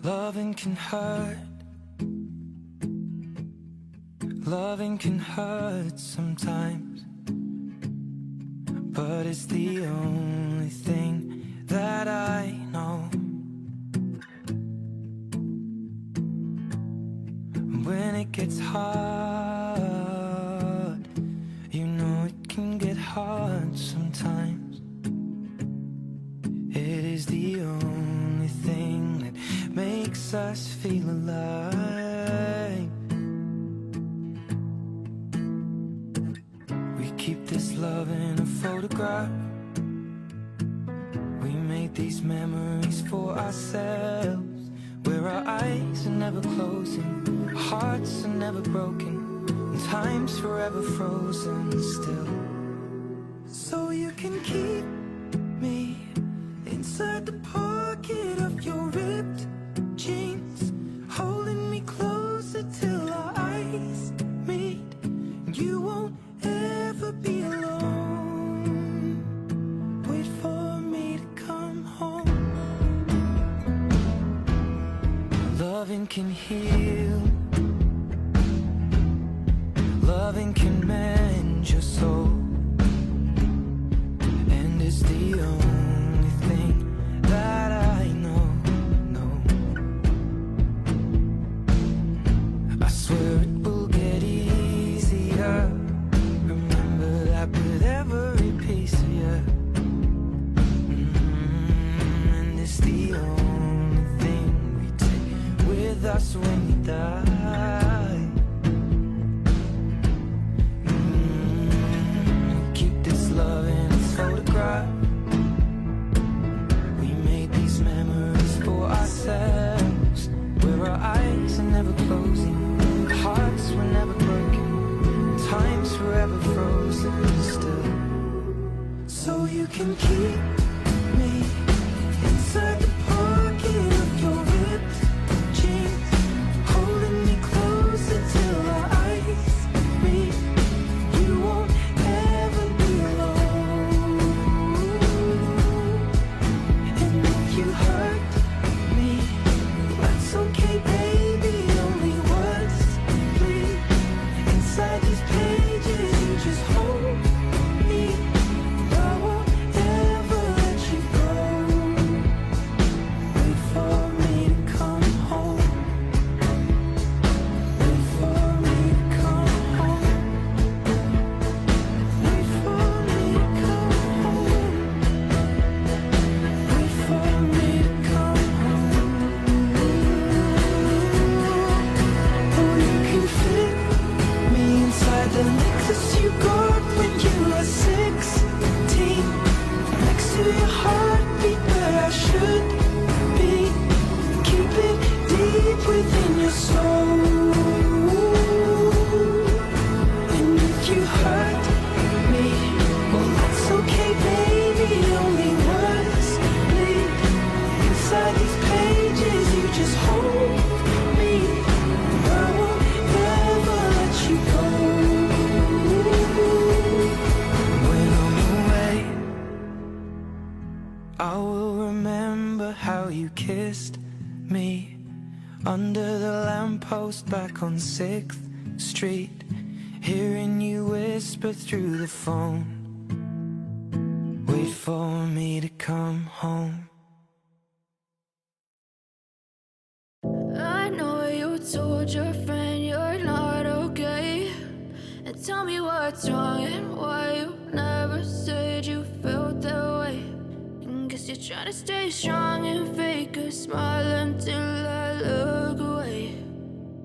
Loving can hurt. Loving can hurt sometimes, but it's the only thing that I know. When it gets hard, you know it can get hard sometimes. It is the only thing that makes us feel alive. We keep this love in a photograph. We made these memories for ourselves, where our eyes are never closing, hearts are never broken, and time's forever frozen still. So you can keep me inside the pocket of your ripped jeans, holding me closer till our eyes meet. You won't ever be alone. Wait for me to come home. Loving can heal. Loving can mend your soul, and it's the only thing that I know. I swear it will get easier. Remember that with every piece of you. And it's the only thing we take with us when we die. Keep this love in its photograph. We made these memories for ourselves, where our eyes are never closing, hearts were never broken, time's forever frozen still. So you can keep me inside the pocket of your ripped jeans, holding me closer till our eyes meet. You won't ever be alone. And if you hurt me, that's okay, baby. Only words bleed inside these pages. You just hold me. I won't ever let you go. Wait for me to come home. Wait for me to come home. Wait for me to come home. Wait for me to come home. Oh, you can fit me inside the necklace you got when you were 16, next to your heartbeat where I should be. Keep it deep within your soul. And if you hurt me, well, that's okay, baby. Only words bleed inside these pages. You just hold me. I won't ever let you go. When I'm away, I will remember how you kissed me under the lamppost back on 6th Street, hearing you whisper through the phone. Wait for me to come home. I know you told your friend you're not okay, and tell me what's wrong and why you never said you felt that way. And guess you're trying to stay strong and fake a smile until I look away.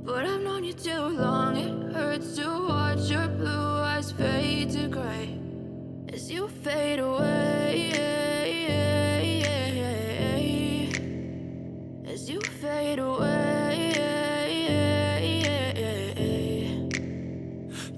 But I've known you too long, it hurts to watch your blue eyes fade to gray as you fade away. As you fade away.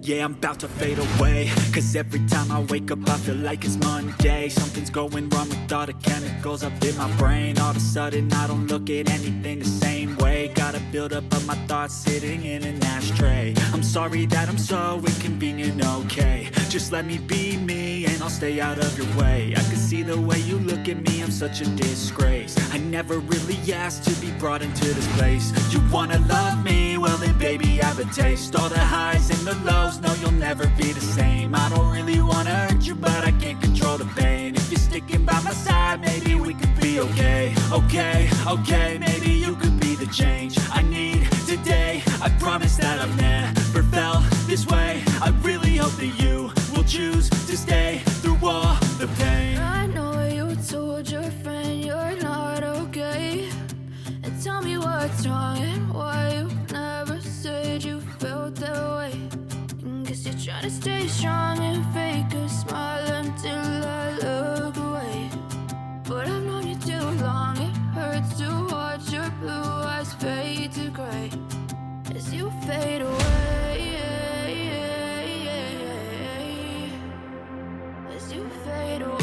Yeah, I'm about to fade away, cause every time I wake up I feel like it's Monday. Something's going wrong with all the chemicals up in my brain. All of a sudden I don't look at anything the same way. Got a buildup of my thoughts sitting in an ashtray. I'm sorry that I'm so inconvenient, okay. Just let me be me and I'll stay out of your way. I can see the way you look at me, I'm such a disgrace. I never really asked to be brought into this place. You wanna love me? Well then baby, have a taste. All the highs and the lows, no you'll never be the same. I don't really wanna hurt you, but I can't control the pain. If you're sticking by my side, maybe we could be okay. Okay, maybe you could be the change I need today. I promise that I've never felt this way. I really hope that you will choose to stay through all the pain. I know you told your friend you're not okay, and tell me what's wrong and why you never said you felt that way. Guess you're trying to stay strong and fake a smile until I look away. But I've known you too long, it hurts to watch your blue eyes fade to gray as you fade away. As you fade away.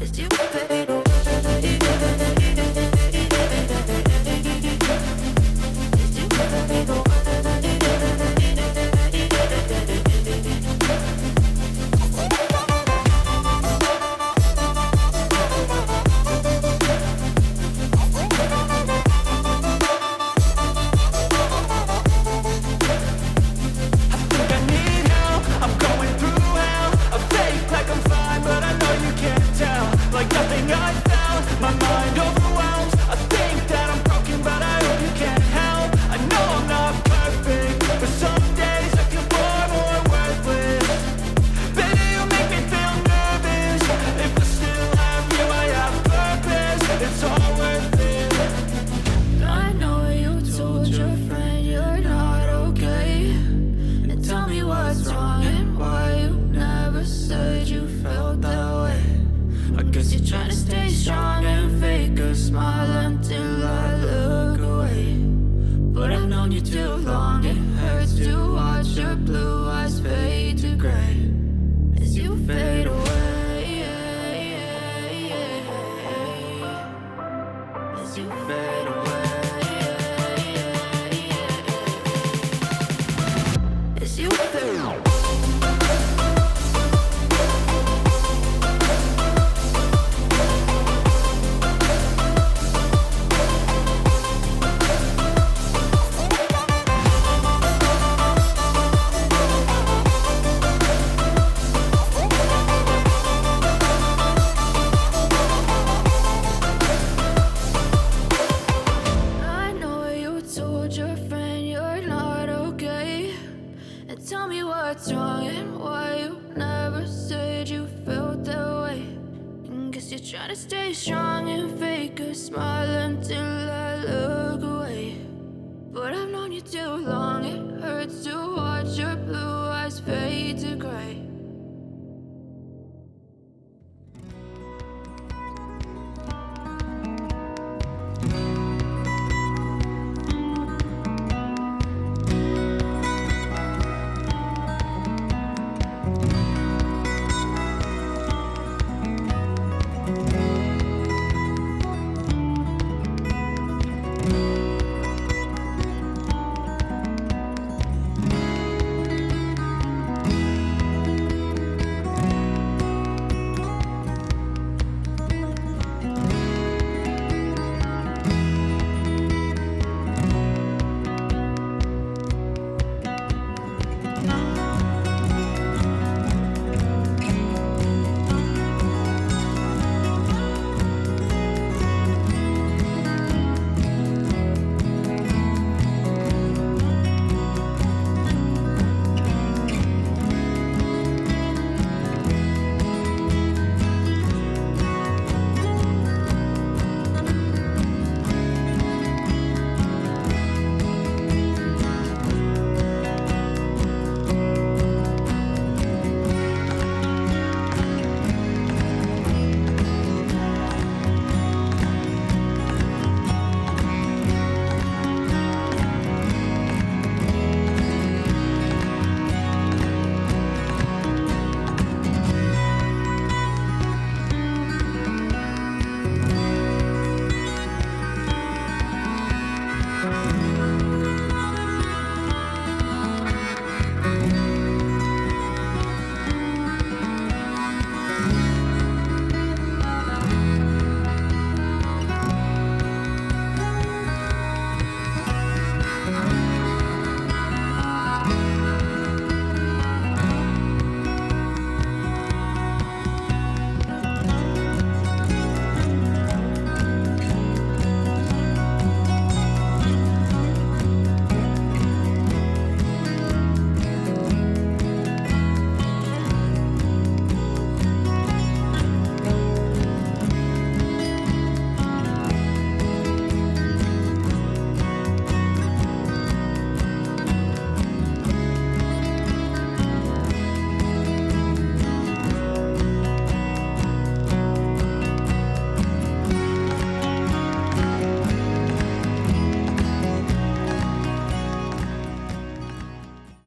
As you fade away. What's wrong and why you never said you felt that way? Guess you're trying to stay strong and fake a smile until I look away. But I've known you too long.